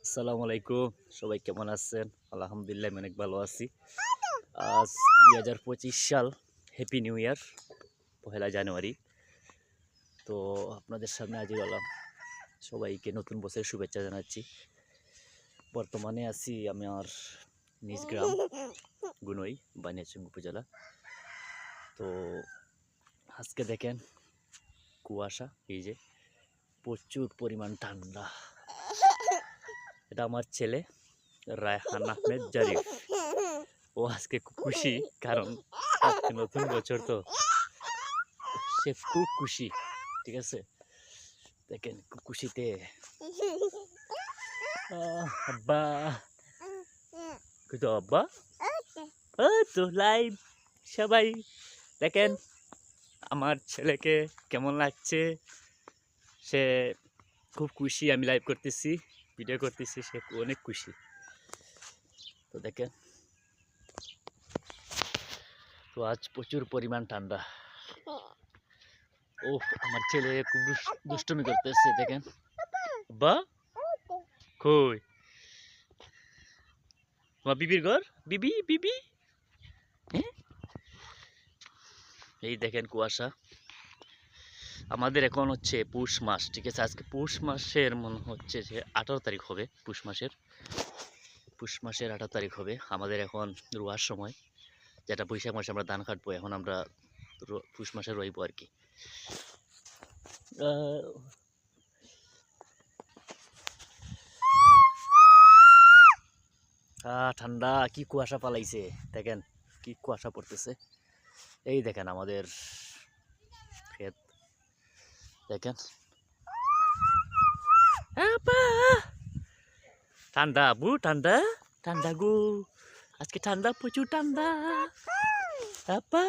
আসসালামু আলাইকুম, সবাই কেমন আছেন? আলহামদুলিল্লাহ আমি অনেক ভালো আছি। আজ ২০২৫ সাল, হ্যাপি নিউ ইয়ার, ১লা জানুয়ারি। তো আপনাদের সামনে হাজির হলাম, সবাইকে নতুন বছরের শুভেচ্ছা জানাচ্ছি। বর্তমানে আছি আমার নিজ গ্রাম গুনই, বানিয়াচং উপজেলা। তো আজকে দেখেন কুয়াশা, এই যে প্রচুর পরিমাণ ঠান্ডা। এটা আমার ছেলে রায়হান আহমেদ জারিফ। ও আজকে খুব খুশি, কারণ আজকে নতুন বছর, তো সে খুব খুশি। ঠিক আছে, দেখেন খুব খুশিতে। আব্বা কিন্তু আব্বা তো লাইভ সবাই দেখেন আমার ছেলেকে কেমন লাগছে। সে খুব খুশি, আমি লাইভ করতেছি, ভিডিও করতেছি, সে অনেক খুশি। তো দেখেন, তো আজ প্রচুর পরিমাণ ঠান্ডা। ও আমার ছেলে খুব দুষ্টুমি করতেছে, দেখেন। বা কই তোমার বিবির ঘর? বিবি বিবি, হ্যাঁ? এই দেখেন কুয়াশা। আমাদের এখন হচ্ছে পৌষ মাস, ঠিক আছে? আজকে পৌষ মাসের মনে হচ্ছে যে 18 তারিখ হবে। পৌষ মাসের 18 তারিখ হবে। আমাদের এখন রোয়ার সময়, যেটা বৈশাখ মাসে আমরা ধান কাটবো, এখন আমরা পৌষ মাসে রইবো আর কি। ঠান্ডা, কি কুয়াশা পালাইছে, দেখেন কি কুয়াশা পড়তেছে। এই দেখেন আমাদের ক্ষেত, দেখেন। ঠান্ডা বু, ঠান্ডা ঠান্ডা গো, আজকে ঠান্ডা, প্রচুর ঠান্ডা। আপা